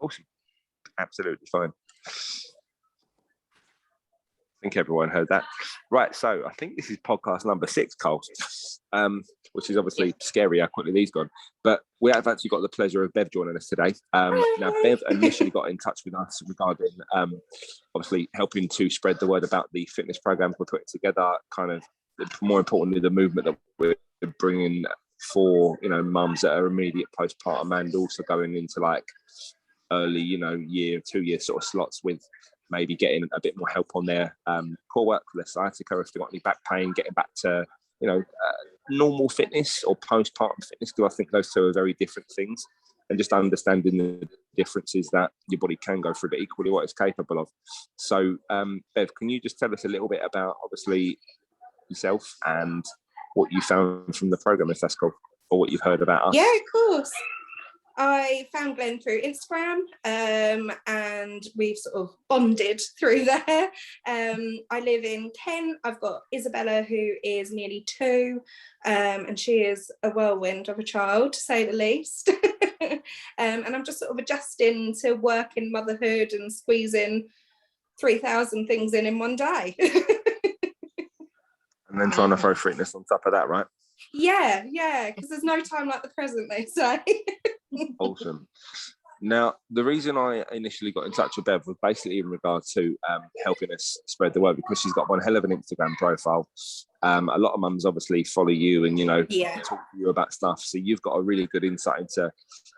Awesome. Absolutely fine. I think everyone heard that. Right, so I think this is podcast number 6, Carl, which is obviously scary how quickly these gone. But we have actually got the pleasure of Bev joining us today. Now, Bev initially got in touch with us regarding obviously helping to spread the word about the fitness programs we're putting together, kind of more importantly, the movement that we're bringing for, mums that are immediate postpartum and also going into like early, year, 2-year sort of slots with maybe getting a bit more help on their core work, less sciatica, if they've got any back pain, getting back to, normal fitness or postpartum fitness, because I think those two are very different things, and just understanding the differences that your body can go through, but equally what it's capable of. So, Bev, can you just tell us a little bit about, obviously, yourself and what you found from the program, if that's cool, or what you've heard about us? Yeah, of course. I found Glenn through Instagram, and we've sort of bonded through there. I live in Kent. I've got Isabella, who is nearly 2, and she is a whirlwind of a child, to say the least. And I'm just sort of adjusting to work in motherhood and squeezing 3,000 things in one day. And then trying to throw fitness on top of that, right? Yeah, because there's no time like the present, they say. Awesome. Now, the reason I initially got in touch with Bev was basically in regard to helping us spread the word, because she's got one hell of an Instagram profile. A lot of mums obviously follow you and, talk to you about stuff. So you've got a really good insight into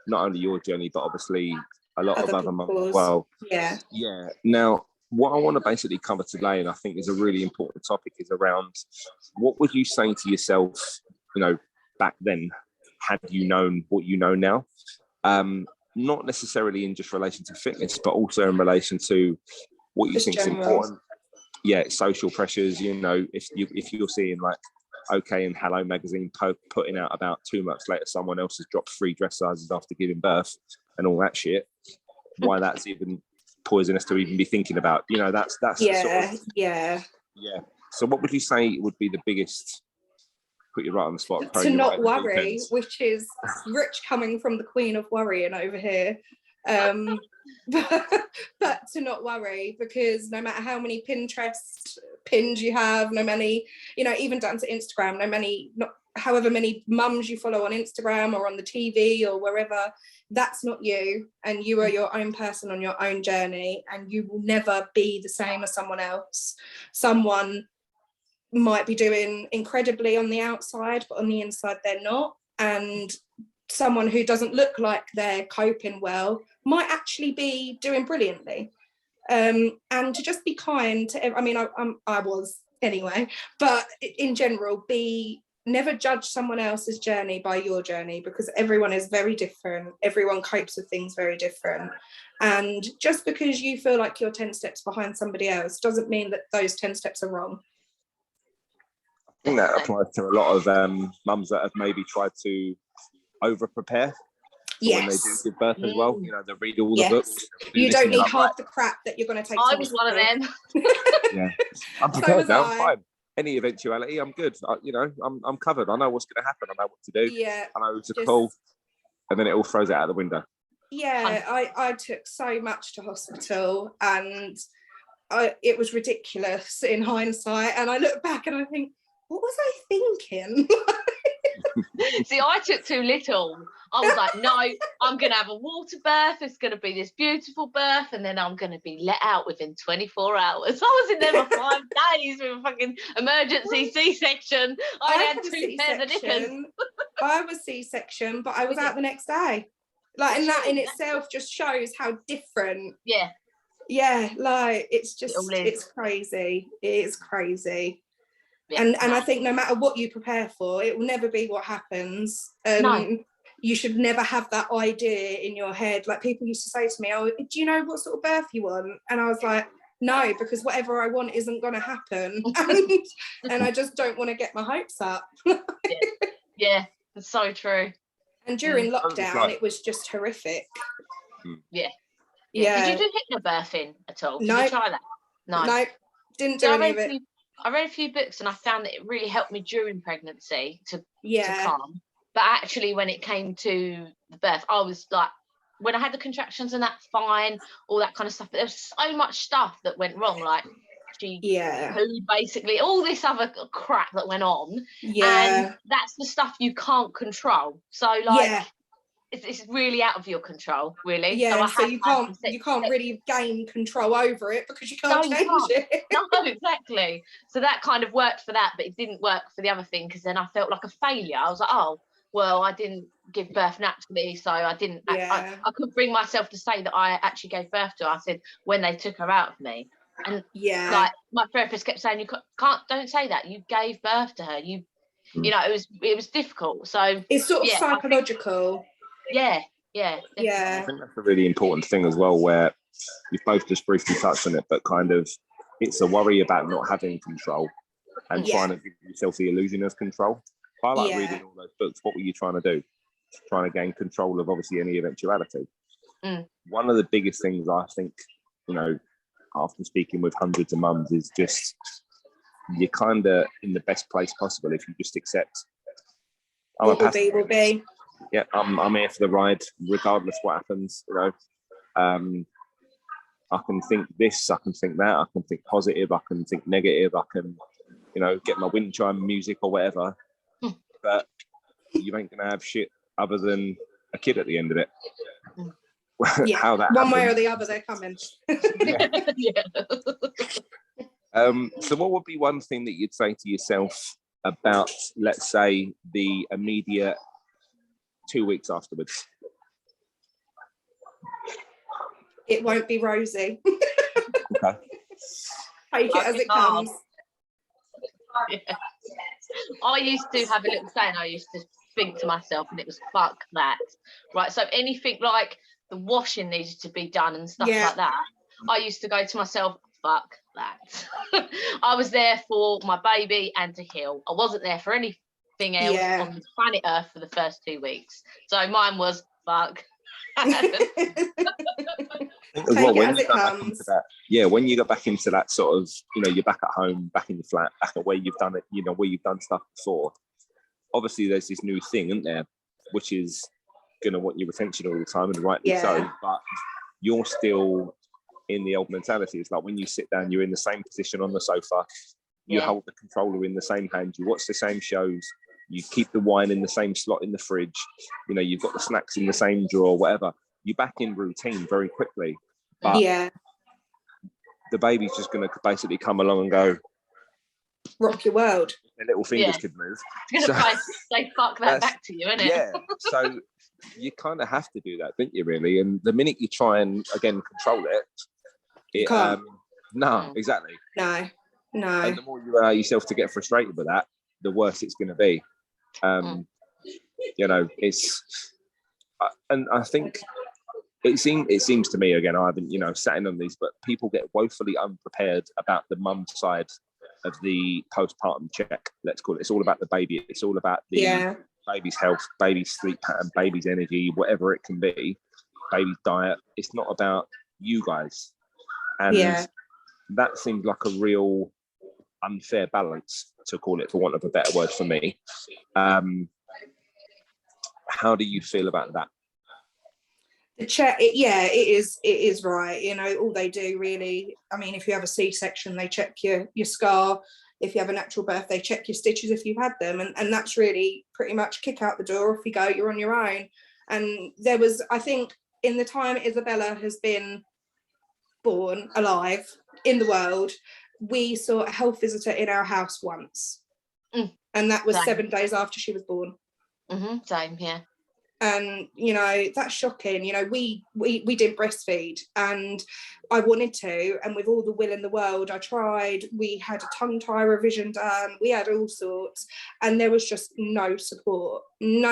not only your journey, but obviously a lot of other mums as well. Yeah. Now, what I want to basically cover today, and I think is a really important topic, is around what would you say to yourself, back then, had you known what you know now? Not necessarily in just relation to fitness, but also in relation to what you think is important. Yeah, social pressures. If you're seeing like OK and Hello magazine putting out about 2 months later, someone else has dropped 3 dress sizes after giving birth and all that shit. Why that's even poisonous to even be thinking about. That's yeah. So what would you say would be the biggest? Put you right on the spot. To not worry, which is rich coming from the queen of worrying over here. But to not worry, because no matter how many Pinterest pins you have, no many, even down to Instagram, however many mums you follow on Instagram or on the TV or wherever, that's not you, and you are your own person on your own journey, and you will never be the same as someone else. Someone might be doing incredibly on the outside, but on the inside they're not. And someone who doesn't look like they're coping well might actually be doing brilliantly. And to just be kind to I was anyway, but in general, never judge someone else's journey by your journey, because everyone is very different. Everyone copes with things very different. And just because you feel like you're 10 steps behind somebody else doesn't mean that those 10 steps are wrong. I think that applies to a lot of mums that have maybe tried to over-prepare when they do give birth as well. They read all the books. You don't need half the crap that you're going to take. I was one of them. Yeah, I'm prepared now. I'm fine. Any eventuality, I'm good. I'm covered. I know what's going to happen. I know what to do. Yeah, I know to call, and then it all throws it out the window. Yeah, I took so much to hospital, and it was ridiculous in hindsight. And I look back and I think, what was I thinking? See, I took too little. I was like, no, I'm going to have a water birth. It's going to be this beautiful birth. And then I'm going to be let out within 24 hours. I was in there for 5 days with a fucking emergency C-section. I had 2 pairs of knickers. I was C-section, but I was out the next day. And that in itself just shows how different. Yeah, it's just, it's crazy. It is crazy. Yeah, and I think no matter what you prepare for, it will never be what happens. You should never have that idea in your head. Like, people used to say to me, do you know what sort of birth you want? And I was like, no, because whatever I want isn't going to happen. And I just don't want to get my hopes up. Yeah, that's so true. And during lockdown, it was just horrific. Yeah. Did you do hypnobirthing at all? Did you try that? No, didn't do any of it. I read a few books and I found that it really helped me during pregnancy to calm. But actually, when it came to the birth, I was like when I had the contractions and that's fine, all that kind of stuff. But there was so much stuff that went wrong, like she pooed, basically, all this other crap that went on. And that's the stuff you can't control. So like it's really out of your control, really. So you can't really gain control over it because you can't change it. No, exactly. So that kind of worked for that, but it didn't work for the other thing, because then I felt like a failure. I was like, oh, well, I didn't give birth naturally, so I didn't. I couldn't bring myself to say that I actually gave birth to her. I said when they took her out of me, and like my therapist kept saying, don't say that. You gave birth to her. You know, it was difficult. So it's sort of psychological. Yeah. I think that's a really important thing as well, where you've both just briefly touched on it, but kind of it's a worry about not having control and trying to give yourself the illusion of control. I like reading all those books. What were you trying to do? Trying to gain control of obviously any eventuality. One of the biggest things I think, you know, after speaking with hundreds of mums, is just you're kind of in the best place possible if you just accept. What will be. Yeah, I'm here for the ride, regardless what happens. You know, I can think this, I can think that, I can think positive, I can think negative, I can, you know, get my wind chime music or whatever. But you ain't gonna have shit other than a kid at the end of it. How that one happens. way or the other, they're coming. So what would be one thing that you'd say to yourself about, let's say, the immediate 2 weeks afterwards? It won't be rosy. Okay. Take it as it comes. I used to have a little saying I used to think to myself, and it was fuck that. Right, so anything like the washing needed to be done and stuff like that, I used to go to myself, fuck that. I was there for my baby and to heal. I wasn't there for anything else on this planet Earth for the first 2 weeks. So mine was fuck. Well, when you go back into that, when you go back into that sort of, you know, you're back at home, back in your flat, back at where you've done it, you know, where you've done stuff before. Obviously, there's this new thing, isn't there, which is going to want your attention all the time, and rightly so. But you're still in the old mentality. It's like when you sit down, you're in the same position on the sofa. You hold the controller in the same hand. You watch the same shows. You keep the wine in the same slot in the fridge. You know, you've got the snacks in the same drawer, whatever. You're back in routine very quickly. But the baby's just going to basically come along and go, rock your world. Their little fingers could move. It's going to say fuck that back to you, isn't it? Yeah. So you kind of have to do that, don't you, really? And the minute you try and, again, control it, you can't. No, exactly. No. And the more you allow yourself to get frustrated with that, the worse it's going to be. You know, it's, and I think it seems to me, again, I haven't, you know, sat in on these, but people get woefully unprepared about the mum side of the postpartum check, let's call it. It's all about the baby. It's all about the baby's health, baby's sleep pattern, baby's energy, whatever it can be, baby's diet. It's not about you guys. And that seems like a real unfair balance, to call it, for want of a better word, for me. How do you feel about that? The check, it is right. You know, all they do really, I mean, if you have a C-section, they check your scar. If you have a natural birth, they check your stitches if you've had them. And that's really pretty much kick out the door. Off you go, you're on your own. And there was, I think, in the time Isabella has been born alive in the world, we saw a health visitor in our house once. And that was 7 days after she was born. Same, yeah. And, you know, that's shocking. You know, we didn't breastfeed, and I wanted to, and with all the will in the world, I tried. We had a tongue tie revision done. We had all sorts, and there was just no support. And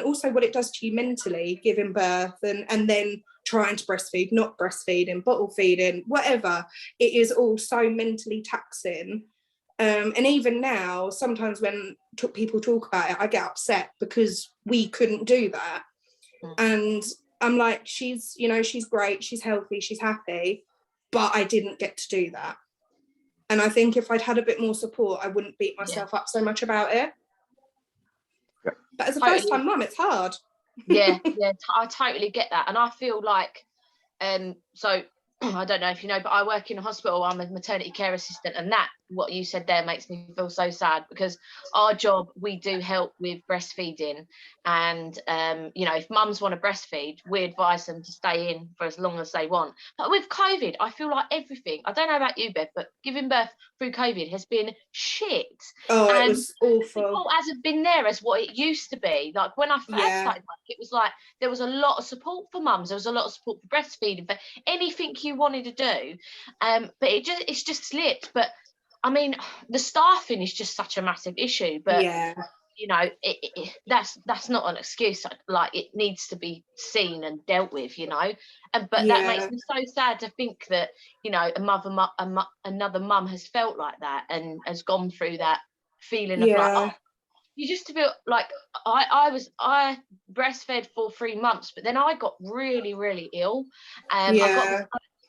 also what it does to you mentally, giving birth and then trying to breastfeed, not breastfeeding, bottle feeding, whatever. It is all so mentally taxing. And even now, sometimes when people talk about it, I get upset because we couldn't do that. And I'm like, she's great, she's healthy, she's happy, but I didn't get to do that. And I think if I'd had a bit more support, I wouldn't beat myself up so much about it. But as a first-time mum, it's hard. Yeah, I totally get that. And I feel like, so I don't know if you know, but I work in a hospital. I'm a maternity care assistant, and that, what you said there, makes me feel so sad, because our job, we do help with breastfeeding, and you know, if mums want to breastfeed, we advise them to stay in for as long as they want. But with COVID, I feel like everything, I don't know about you, Bev, but giving birth through COVID has been shit. Oh, and it was awful. support hasn't been there as what it used to be. Like when I first started work, it was like there was a lot of support for mums, there was a lot of support for breastfeeding, for anything you wanted to do, but it's just slipped. But I mean, the staffing is just such a massive issue, but you know, that's not an excuse. Like, it needs to be seen and dealt with, you know. But that makes me so sad to think that, you know, another mum has felt like that and has gone through that feeling of like, oh, you just feel like I breastfed for 3 months, but then I got really, really ill. I got,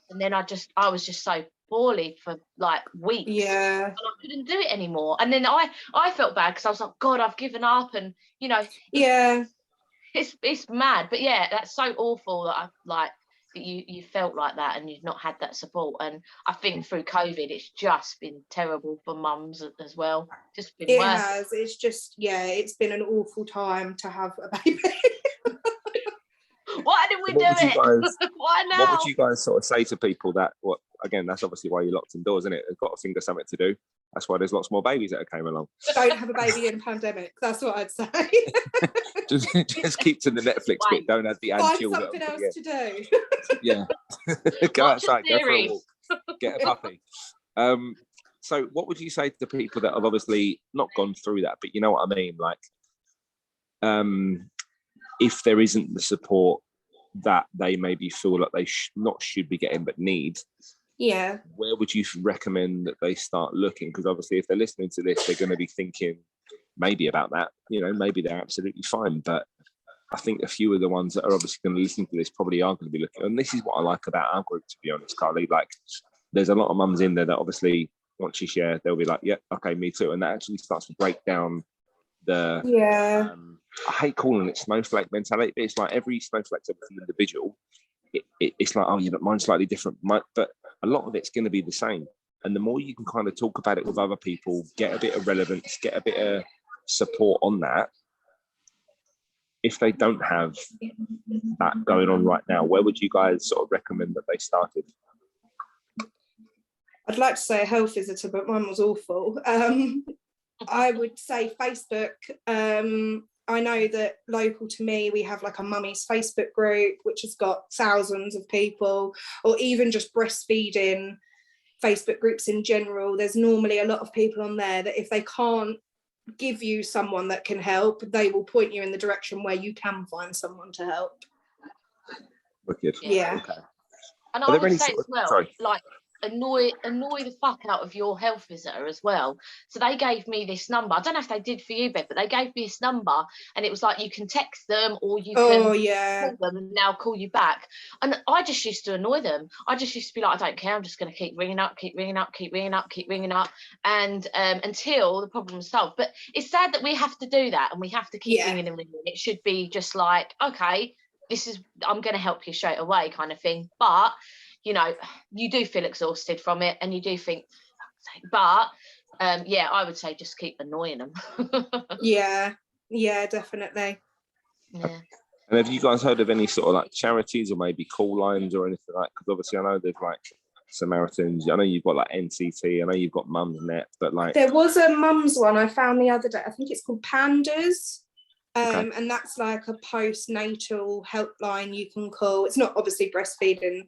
and then I was just so poorly for like weeks. And I couldn't do it anymore. And then I felt bad, because I was like, God, I've given up. And you know, it's mad. But yeah, that's so awful that I like that you felt like that and you've not had that support. And I think through COVID, it's just been terrible for mums as well. Just been worse. Has. It's just, it's been an awful time to have a baby. Why did we do it? Why now? What would you guys sort of say to people that, again, that's obviously why you're locked indoors, isn't it? They've got to think of something to do. That's why there's lots more babies that came along. Don't have a baby in a pandemic. That's what I'd say. just keep to the Netflix bit. Don't have the find something else to do. Yeah. Go outside, go for a walk, get a puppy. So what would you say to the people that have obviously not gone through that, but you know what I mean? Like, if there isn't the support that they maybe feel like they should be getting but need, where would you recommend that they start looking? Because obviously if they're listening to this, they're going to be thinking maybe about that, you know, maybe they're absolutely fine, but I think a few of the ones that are obviously going to listen to this probably are going to be looking. And this is what I like about our group, to be honest, Carly. Like, there's a lot of mums in there that obviously once you share, they'll be like, yeah, okay, me too. And that actually starts to break down the I hate calling it snowflake mentality, but it's like every snowflake's obviously individual. It's like, oh yeah, but mine's slightly different. But a lot of it's going to be the same. And the more you can kind of talk about it with other people, get a bit of relevance, get a bit of support on that. If they don't have that going on right now, where would you guys sort of recommend that they started? I'd like to say a health visitor, but mine was awful. I would say Facebook. I know that local to me, we have like a mummies Facebook group, which has got thousands of people, or even just breastfeeding Facebook groups in general. There's normally a lot of people on there that if they can't give you someone that can help, they will point you in the direction where you can find someone to help. Wicked. Yeah. Okay. And I would say as well, like, annoy the fuck out of your health visitor as well. So they gave me this number. I don't know if they did for you, Bev, but they gave me this number, and it was like, you can text them or you can call them and they'll call you back. And I just used to annoy them. I just used to be like, I don't care, I'm just going to keep ringing up, and until the problem is solved. But it's sad that we have to do that, and we have to keep ringing and ringing. It should be just like, okay, I'm going to help you straight away kind of thing. But you know, you do feel exhausted from it, and you do think, but I would say just keep annoying them. yeah, definitely. Yeah. And have you guys heard of any sort of like charities or maybe call lines or anything like? Because obviously I know there's like Samaritans. I know you've got like NCT. I know you've got Mumsnet, but like there was a mums one I found the other day. I think it's called Pandas. And that's like a postnatal helpline you can call. It's not obviously breastfeeding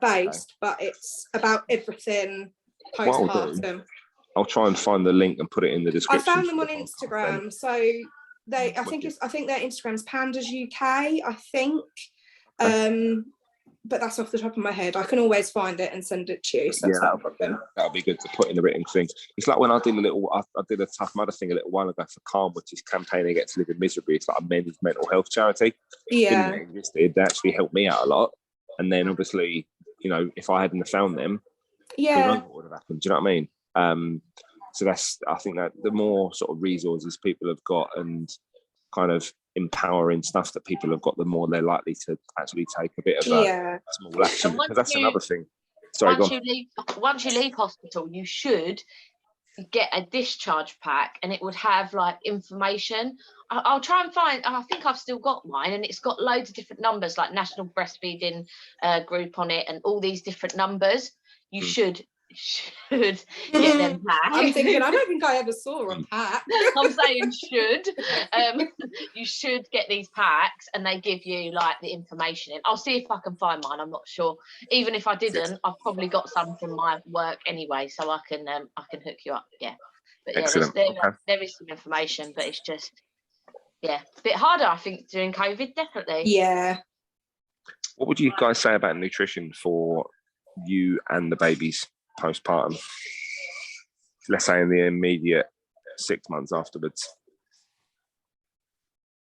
based, but it's about everything postpartum. I'll try and find the link and put it in the description. I found them on Instagram. So I think their Instagram's Pandas UK, I think. But that's off the top of my head. I can always find it and send it to you. So that'll be good to put in the written thing. It's like when I did a Tough Mudder thing a little while ago for Calm, which is Campaigning Against Living Miserably. It's like a men's mental health charity. Yeah. Didn't exist. It actually helped me out a lot. And then obviously, you know, if I hadn't have found them, who knows what would have happened? Do you know what I mean? So I think that the more sort of resources people have got and kind of empowering stuff that people have got, the more they're likely to actually take a bit of a small action. Because that's another thing. Sorry, once you leave hospital, you should get a discharge pack, and it would have like information. I'll try and find, I think I've still got mine, and it's got loads of different numbers, like National Breastfeeding Group on it, and all these different numbers. You should get them back. I'm thinking, I don't think I ever saw a pack. I'm saying should. You should get these packs, and they give you like the information in. I'll see if I can find mine. I'm not sure. Even if I didn't, I've probably got some from my work anyway, so I can hook you up. Yeah. But yeah, there is some information, but it's just a bit harder, I think, during COVID, definitely. Yeah. What would you guys say about nutrition for you and the babies postpartum? Let's say in the immediate 6 months afterwards.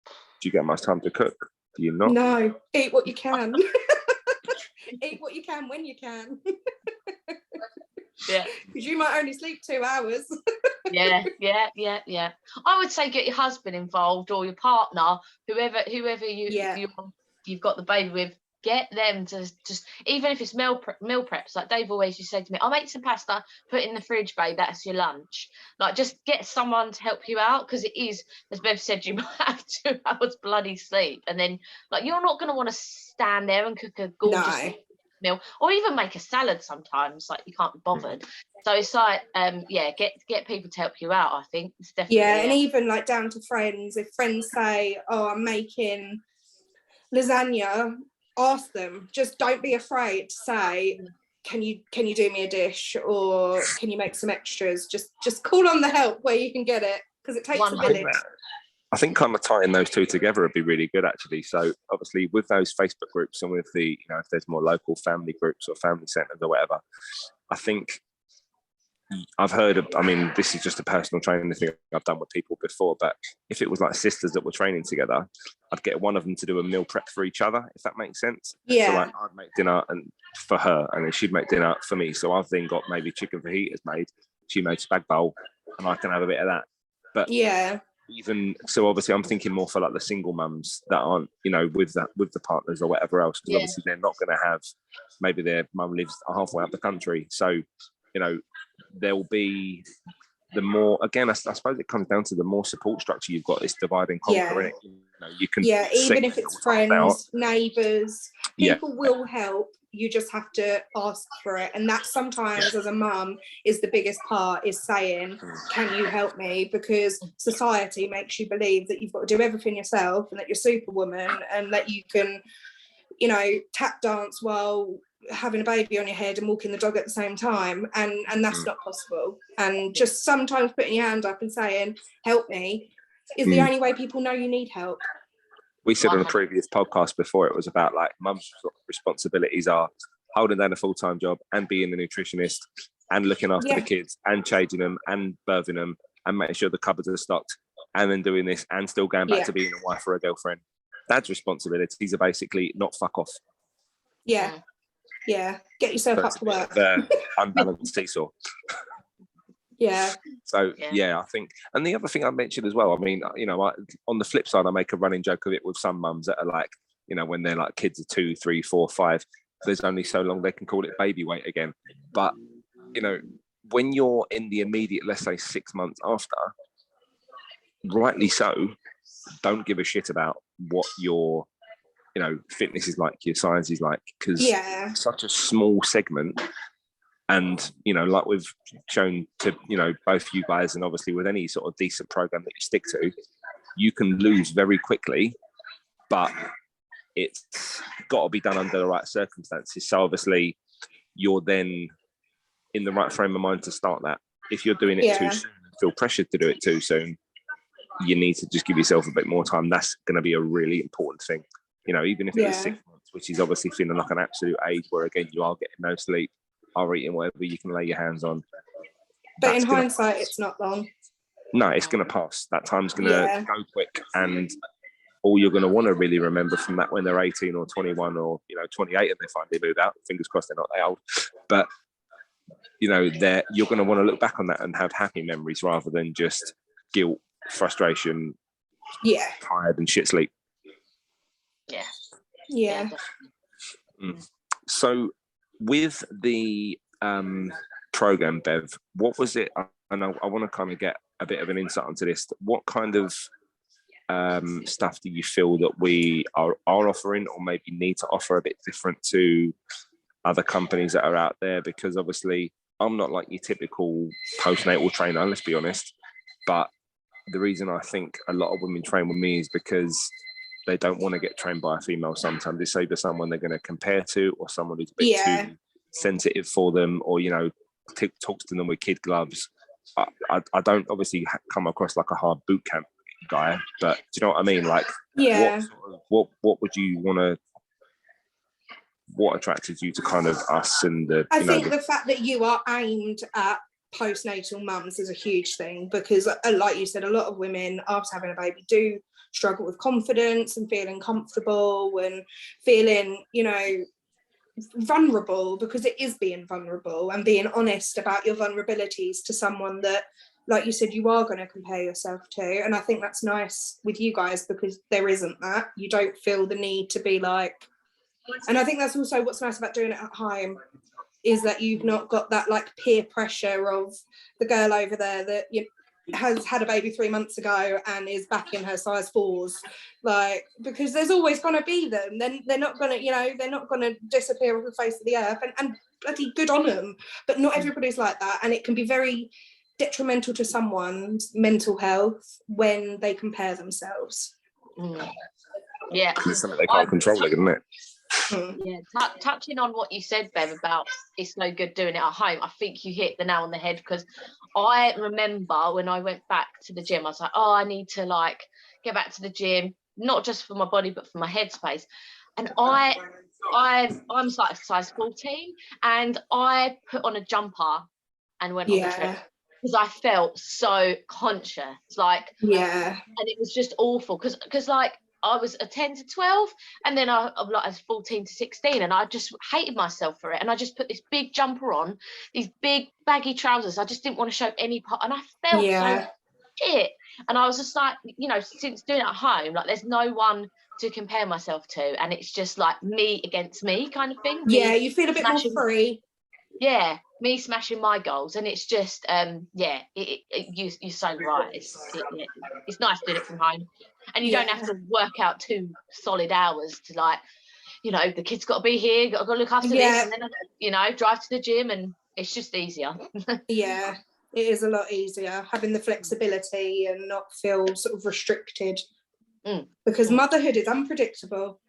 Do you get much time to cook? Do you not? No, eat what you can. Eat what you can when you can. Yeah. Because you might only sleep 2 hours. Yeah. I would say get your husband involved, or your partner, whoever you've got the baby with. Get them to just, even if it's meal preps, like Dave always used to say to me, I'll make some pasta, put it in the fridge, babe, that's your lunch. Like, just get someone to help you out, because it is, as Bev said, you might have 2 hours bloody sleep, and then like you're not going to want to stand there and cook a gorgeous meal, or even make a salad sometimes, like you can't be bothered. So it's like get people to help you out. I think it's definitely and even like down to friends. If friends say, oh, I'm making lasagna, ask them. Just don't be afraid to say, can you do me a dish, or can you make some extras? Just call on the help where you can get it, because it takes a village. I think kind of tying those two together would be really good, actually. So obviously with those Facebook groups, and with the, if there's more local family groups or family centers or whatever, I think I've heard of, this is just a personal training thing I've done with people before, but if it was like sisters that were training together, I'd get one of them to do a meal prep for each other, if that makes sense. Yeah. So like I'd make dinner for her, and then she'd make dinner for me. So I've then got maybe chicken fajitas made, she made spag bowl, and I can have a bit of that. But even so, obviously I'm thinking more for like the single mums that aren't, with the partners or whatever else, because obviously they're not going to have, maybe their mum lives halfway up the country. So, there'll be the more, again, I suppose it comes down to the more support structure you've got, it's divide and conquer, innit? You can even if it's friends, neighbours, people will help. You just have to ask for it, and that sometimes as a mum is the biggest part, is saying, can you help me? Because society makes you believe that you've got to do everything yourself, and that you're superwoman, and that you can, tap dance while having a baby on your head and walking the dog at the same time, and that's not possible. And just sometimes putting your hand up and saying, help me, is the only way people know you need help. We said on a previous podcast before, it was about like mum's responsibilities are holding down a full-time job and being a nutritionist and looking after the kids and changing them and birthing them and making sure the cupboards are stocked, and then doing this and still going back to being a wife or a girlfriend. Dad's responsibilities are basically not fuck off. Yeah. Get yourself up to work. The unbalanced seesaw. So I think, and the other thing I mentioned as well, on the flip side, I make a running joke of it with some mums that are like, when they're like kids are 2, 3, 4, 5, there's only so long they can call it baby weight again. But when you're in the immediate, let's say 6 months after, rightly so, don't give a shit about what your fitness is like, your size is like, because such a small segment. And like we've shown to both you guys, and obviously with any sort of decent program that you stick to, you can lose very quickly, but it's got to be done under the right circumstances. So obviously you're then in the right frame of mind to start that. If you're doing it too soon and feel pressured to do it too soon, you need to just give yourself a bit more time. That's going to be a really important thing. Even if it was 6 months, which is obviously feeling like an absolute age where, again, you are getting no sleep, are eating whatever you can lay your hands on. But in hindsight, it's not long. No, it's going to pass. That time's going to go quick. And all you're going to want to really remember from that when they're 18 or 21 or, 28 and they finally move out, fingers crossed they're not that old. But, you're going to want to look back on that and have happy memories rather than just guilt, frustration, tired and shit sleep. Yeah. So with the program, Bev, what was it? And I want to kind of get a bit of an insight onto this. What kind of stuff do you feel that we are offering, or maybe need to offer, a bit different to other companies that are out there? Because obviously I'm not like your typical postnatal trainer, let's be honest, but the reason I think a lot of women train with me is because they don't want to get trained by a female. Sometimes it's either someone they're going to compare to, or someone who's a bit too sensitive for them, or, you know, talks to them with kid gloves. I don't obviously come across like a hard boot camp guy, but do you know what I mean? Like, what would you want to? What attracted you to kind of us and the? I think the fact that you are aimed at postnatal mums is a huge thing, because, like you said, a lot of women after having a baby do struggle with confidence and feeling comfortable and feeling, you know, vulnerable, because it is being vulnerable and being honest about your vulnerabilities to someone that, like you said, you are going to compare yourself to. And I think that's nice with you guys, because there isn't that. You don't feel the need to be like, and I think that's also what's nice about doing it at home, is that you've not got that like peer pressure of the girl over there that has had a baby 3 months ago and is back in her size 4s, like, because there's always going to be them. Then they're not going to, you know, they're not going to disappear off the face of the earth, and bloody good on them. But not everybody's like that, and it can be very detrimental to someone's mental health when they compare themselves. Yeah, it's something they can't control, isn't it? Yeah, touching on what you said, Bev, about it's no good doing it at home, I think you hit the nail on the head, because I remember when I went back to the gym, I was like, oh, I need to like get back to the gym, not just for my body but for my headspace. And I'm like size 14, and I put on a jumper and went on the treadmill, because I felt so conscious, like, and it was just awful, because like I was a 10 to 12, and then I was 14 to 16, and I just hated myself for it. And I just put this big jumper on, these big baggy trousers. I just didn't want to show any part, and I felt so shit. And I was just like, you know, since doing it at home, like there's no one to compare myself to, and it's just like me against me kind of thing. You feel a bit more free. Yeah, me smashing my goals, and it's just you're so right. It's nice doing it from home, and you don't have to work out 2 solid hours to, like, you know, the kid's got to be here, got to go look after this, and then, you know, drive to the gym, and it's just easier. It is a lot easier having the flexibility and not feel sort of restricted, because motherhood is unpredictable.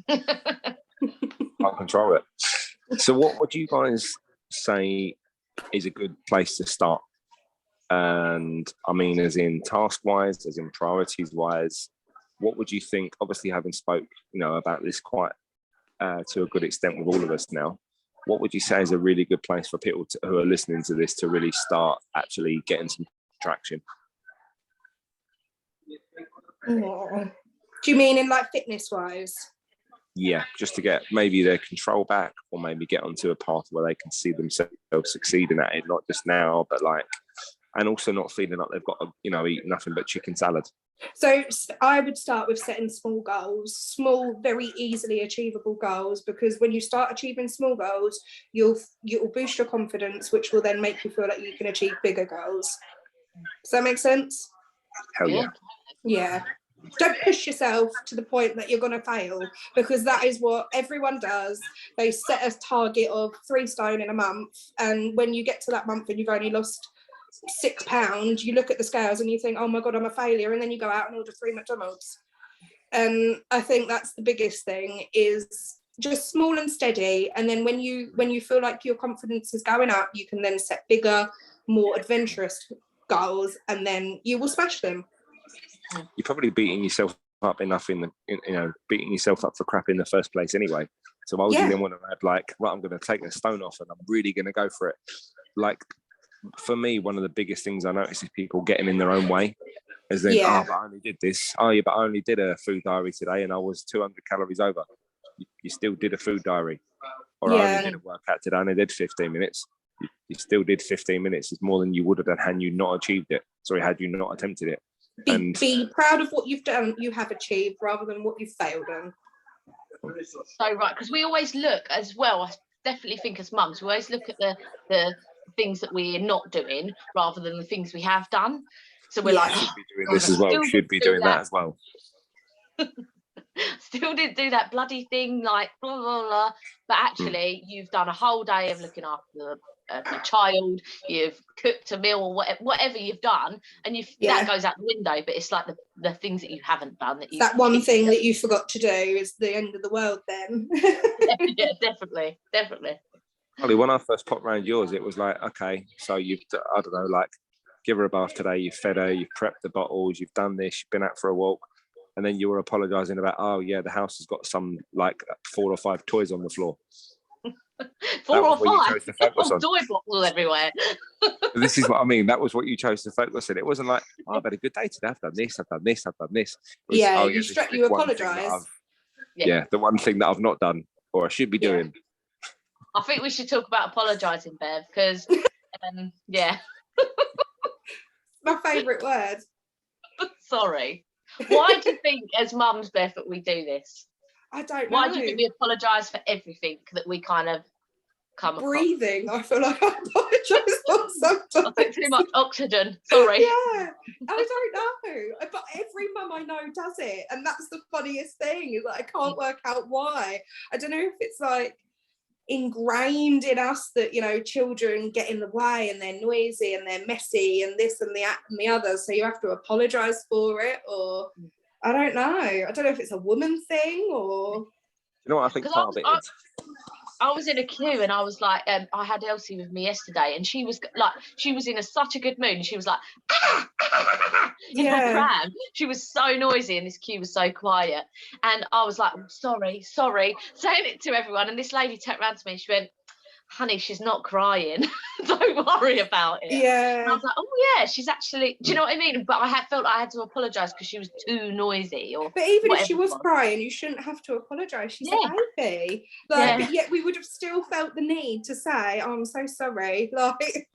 Can't control it. So what would you guys say is a good place to start? And I mean, as in task wise, as in priorities wise, what would you think? Obviously, having spoke, you know, about this quite to a good extent with all of us now, what would you say is a really good place for people who are listening to this to really start actually getting some traction? Do you mean in like fitness wise? Yeah, just to get maybe their control back, or maybe get onto a path where they can see themselves succeeding at it, not just now, but like, and also not feeling like they've got to, you know, eat nothing but chicken salad. So I would start with setting small goals, small, very easily achievable goals, because when you start achieving small goals, you'll boost your confidence, which will then make you feel like you can achieve bigger goals. Does that make sense? Hell yeah. Yeah. Don't push yourself to the point that you're going to fail, because that is what everyone does. They set a target of 3 stone in a month, and when you get to that month and you've only lost 6 pounds, you look at the scales and you think, oh my god, I'm a failure, and then you go out and order 3 McDonald's. And I think that's the biggest thing, is just small and steady, and then when you feel like your confidence is going up, you can then set bigger, more adventurous goals, and then you will smash them. You're probably beating yourself up enough beating yourself up for crap in the first place anyway. So why would you then want to add like, well, I'm going to take a stone off and I'm really going to go for it? Like, for me, one of the biggest things I notice is people getting in their own way. As then, but I only did this. Oh, yeah, but I only did a food diary today and I was 200 calories over. You still did a food diary. Or I only did a workout today and I did 15 minutes. You still did 15 minutes. It's more than you would have done had you not achieved it. Sorry, had you not attempted it. Be proud of what you've done, you have achieved, rather than what you've failed on. So right, because we always look as well. I definitely think as mums, we always look at the things that we're not doing rather than the things we have done. So we're like, should be doing this as well. Should be doing that as well. Still didn't do that bloody thing, like blah blah blah. But actually, you've done a whole day of looking after a child. You've cooked a meal or whatever you've done, and that goes out the window. But it's like the things that you haven't done that one thing that you forgot to do is the end of the world. Then yeah, definitely. Carly, when I first popped around yours, it was like, okay, so you've, I don't know, like, give her a bath today, you've fed her, you've prepped the bottles, you've done this, you've been out for a walk, and then you were apologising about, oh yeah, the house has got some like 4 or 5 toys on the floor. 4 or 5 toy bottles everywhere. This is what I mean. That was what you chose to focus on. It wasn't like, oh, I've had a good day today. I've done this. I've done this. I've done this. Was, you apologise. Yeah, the one thing that I've not done or I should be doing. I think we should talk about apologising, Bev, because my favourite word. Sorry. Why do you think, as mums, Bev, that we do this? I don't know. Why do you think we apologise for everything that we kind of come breathing? I feel like I apologise for sometimes. I took too much oxygen. Sorry. Yeah, I don't know. But every mum I know does it, and that's the funniest thing. Is that I can't work out why. I don't know if it's like ingrained in us that, you know, children get in the way and they're noisy and they're messy and this and that and the other, so you have to apologise for it, or I don't know. I don't know if it's a woman thing or... You know what I think part of it is? I was in a queue and I was like, I had Elsie with me yesterday, and she was in such a good mood, and she was like, in her pram. She was so noisy and this queue was so quiet. And I was like, sorry, saying it to everyone. And this lady turned around to me and she went, honey, she's not crying. Don't worry about it. Yeah. And I was like, oh yeah, she's actually, do you know what I mean? But I felt I had to apologise because she was too noisy. But even if she was crying, you shouldn't have to apologise. She's a baby. But yet we would have still felt the need to say, oh, I'm so sorry. Like,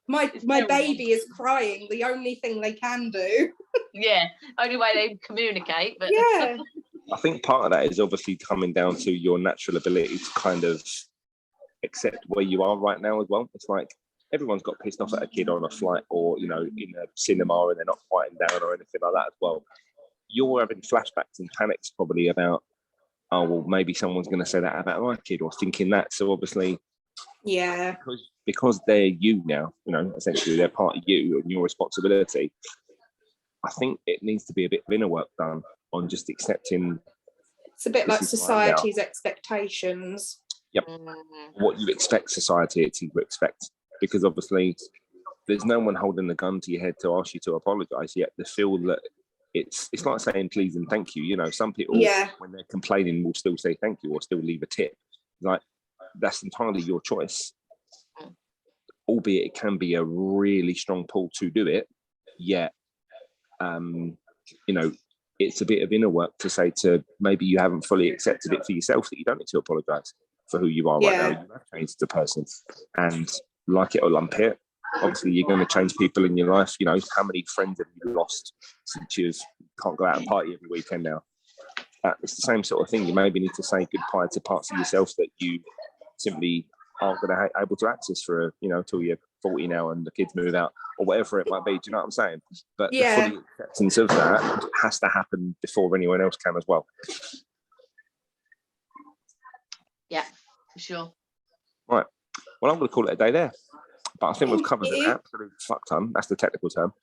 my baby is crying. The only thing they can do. Yeah, only way they communicate. But yeah. I think part of that is obviously coming down to your natural ability to kind of accept where you are right now as well. It's like everyone's got pissed off at a kid on a flight or, you know, in a cinema and they're not quieting down or anything like that as well. You're having flashbacks and panics probably about, oh, well, maybe someone's going to say that about my kid, or thinking that. So obviously, because they're you now, you know, essentially they're part of you and your responsibility. I think it needs to be a bit of inner work done on just accepting. It's a bit like society's expectations. Yep. What you expect society to expect, because obviously there's no one holding the gun to your head to ask you to apologise, yet they feel that it's like saying please and thank you. You know, some people when they're complaining will still say thank you or still leave a tip. Like, that's entirely your choice. Albeit it can be a really strong pull to do it, yet you know, it's a bit of inner work to say to maybe you haven't fully accepted it for yourself that you don't need to apologise for who you are right now. You have changed the person, and like it or lump it, obviously you're going to change people in your life. You know, how many friends have you lost since you can't go out and party every weekend now? It's the same sort of thing. You maybe need to say goodbye to parts of yourself that you simply aren't going to be able to access for, you know, till you're 40 now and the kids move out or whatever it might be. Do you know what I'm saying? But the fully acceptance of that has to happen before anyone else can as well. Yeah, for sure. Right. Well, I'm going to call it a day there. But I think we've covered an absolute fuck ton. That's the technical term.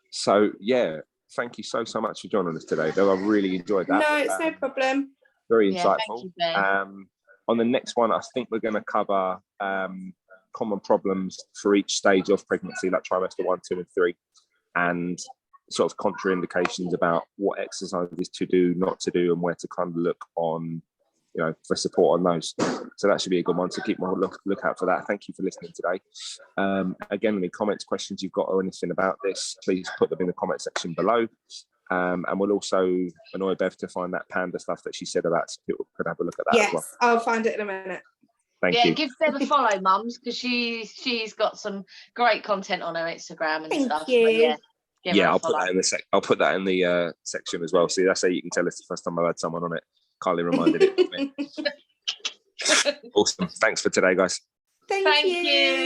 So, yeah, thank you so much for joining us today, Bill. I really enjoyed that. No, it's no problem. Very insightful. Thank you, Ben. On the next one, I think we're going to cover common problems for each stage of pregnancy, like trimester 1, 2, and 3, and sort of contraindications about what exercises to do, not to do, and where to kind of look on, you know, for support on those. So that should be a good one. So keep my look out for that. Thank you for listening today. Again, any comments, questions you've got or anything about this, please put them in the comment section below. And we'll also annoy Bev to find that Panda stuff that she said about, so people could have a look at that as well. Yes, I'll find it in a minute. Thank you. Give Bev a follow, mums, because she's got some great content on her Instagram and stuff. Thank you. So, Give I'll put that in the I'll put that in the section as well. See, that's how you can tell it's the first time I've had someone on it. Carly reminded it of me. Awesome. Thanks for today, guys. Thank you.